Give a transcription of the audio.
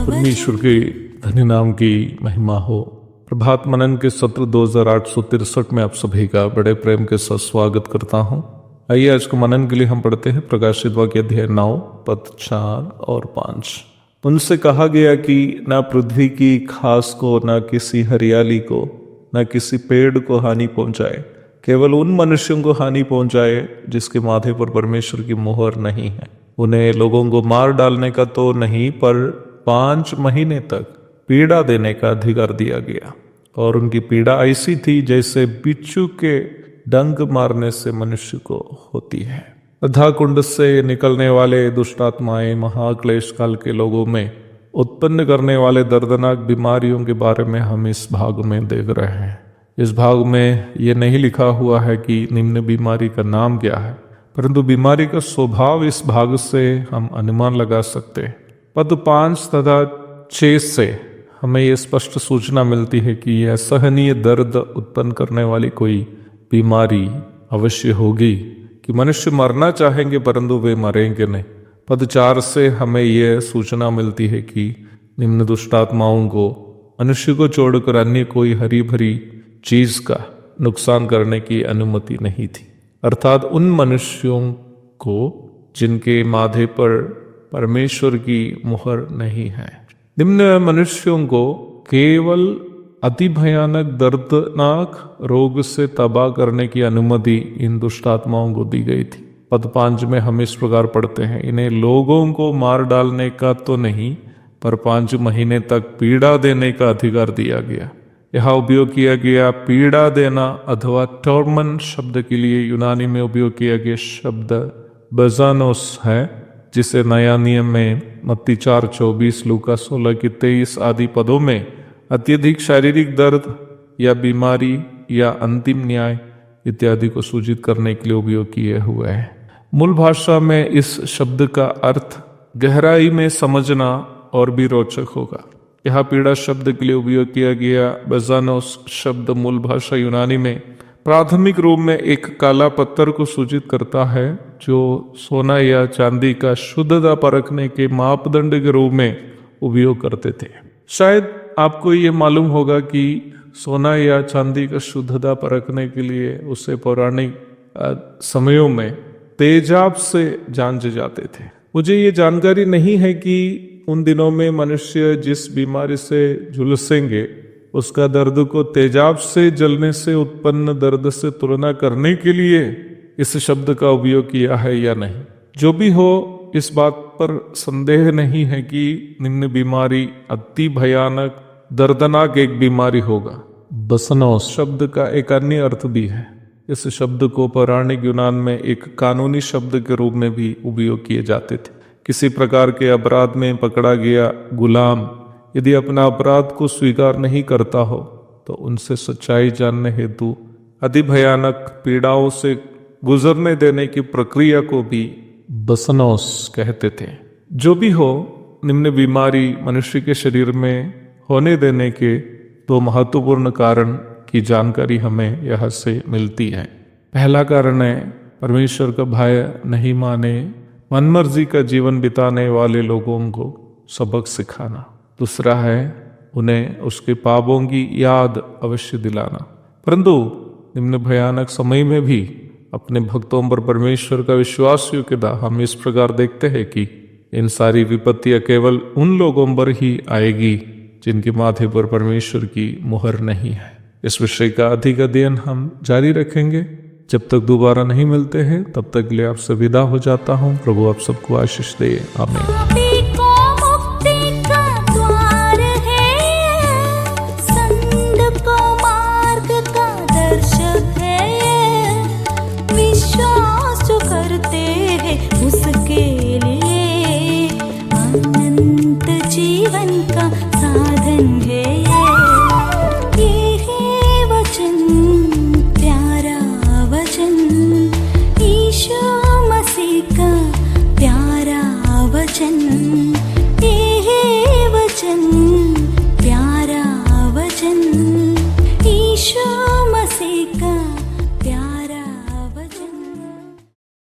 परमेश्वर के धन्य नाम की महिमा हो। प्रभात मनन के सत्र 2863 में आप सभी का बड़े प्रेम के साथ स्वागत करता हूं। आइए आज के मनन के लिए हम पढ़ते हैं प्रकाशित वाक्य अध्याय 9 पद 4 और 5। उनसे कहा गया कि न पृथ्वी की घास को, न किसी हरियाली को, न किसी पेड़ को हानि पहुंचाए, केवल उन मनुष्यों को हानि पहुंचाए जिसके माथे पर परमेश्वर की मोहर नहीं है। उन्हें लोगों को मार डालने का तो नहीं, पर 5 महीने तक पीड़ा देने का अधिकार दिया गया। और उनकी पीड़ा ऐसी थी जैसे बिच्छू के डंक मारने से मनुष्य को होती है। अधा कुंड से निकलने वाले दुष्ट आत्माएं महाक्लेश काल के लोगों में उत्पन्न करने वाले दर्दनाक बीमारियों के बारे में हम इस भाग में देख रहे हैं। इस भाग में ये नहीं लिखा हुआ है कि निम्न बीमारी का नाम क्या है, परंतु बीमारी का स्वभाव इस भाग से हम अनुमान लगा सकते हैं। पद 5 तथा 6 से हमें यह स्पष्ट सूचना मिलती है कि यह असहनीय दर्द उत्पन्न करने वाली कोई बीमारी अवश्य होगी, कि मनुष्य मरना चाहेंगे परंतु वे मरेंगे नहीं। पद 4 से हमें यह सूचना मिलती है कि निम्न दुष्टात्माओं को मनुष्य को छोड़कर अन्य कोई हरी भरी चीज का नुकसान करने की अनुमति नहीं थी, अर्थात उन मनुष्यों को जिनके माथे पर परमेश्वर की मुहर नहीं है। निम्न मनुष्यों को केवल अति भयानक दर्दनाक रोग से तबाह करने की अनुमति इन दुष्टात्माओं को दी गई थी। पद 5 में हम इस प्रकार पढ़ते हैं, इन्हें लोगों को मार डालने का तो नहीं, पर 5 महीने तक पीड़ा देने का अधिकार दिया गया। यहाँ उपयोग किया गया पीड़ा देना अथवा टॉर्मन शब्द के लिए यूनानी में उपयोग किया गया शब्द बजानोस है, जिसे नया नियम में मत्ती 4:24, लूका 16:23 आदि पदों में अत्यधिक शारीरिक दर्द या बीमारी या अंतिम न्याय इत्यादि को सूचित करने के लिए उपयोग किए हुए हैं। मूल भाषा में इस शब्द का अर्थ गहराई में समझना और भी रोचक होगा। यह पीड़ा शब्द के लिए उपयोग किया गया बजानोस शब्द मूल भाषा यूनानी में प्राथमिक रूप में एक काला पत्थर को सूचित करता है, जो सोना या चांदी का शुद्धता परखने के मापदंड के रूप में उपयोग करते थे। शायद आपको ये मालूम होगा कि सोना या चांदी का शुद्धता परखने के लिए उसे पौराणिक समयों में तेजाब से जांचे जाते थे। मुझे ये जानकारी नहीं है कि उन दिनों में मनुष्य जिस बीमारी से झुलसेंगे उसका दर्द को तेजाब से जलने से उत्पन्न दर्द से तुलना करने के लिए इस शब्द का उपयोग किया है या नहीं। जो भी हो, इस बात पर संदेह नहीं है कि निम्न बीमारी अति भयानक दर्दनाक एक बीमारी होगा। बसनोस शब्द का एक अन्य अर्थ भी है। इस शब्द को पौराणिक यूनान में एक कानूनी शब्द के रूप में भी उपयोग किए जाते थे। किसी प्रकार के अपराध में पकड़ा गया गुलाम यदि अपना अपराध को स्वीकार नहीं करता हो तो उनसे सच्चाई जानने हेतु अति भयानक पीड़ाओं से गुजरने देने की प्रक्रिया को भी बसनोस कहते थे। जो भी हो, निम्न बीमारी मनुष्य के शरीर में होने देने के 2 महत्वपूर्ण कारण की जानकारी हमें यहाँ से मिलती है। पहला कारण है परमेश्वर का भय नहीं माने, मनमर्जी का जीवन बिताने वाले लोगों को सबक सिखाना। दूसरा है उन्हें उसके पापों की याद अवश्य दिलाना। परंतु निम्न भयानक समय में भी अपने भक्तों पर परमेश्वर का विश्वास योग्यता हम इस प्रकार देखते हैं कि इन सारी विपत्तियां केवल उन लोगों पर ही आएगी जिनके माथे पर परमेश्वर की मुहर नहीं है। इस विषय का अधिक अध्ययन हम जारी रखेंगे। जब तक दोबारा नहीं मिलते हैं तब तक के लिए आपसे विदा हो जाता हूँ। प्रभु आप सबको आशीष दे। आमीन।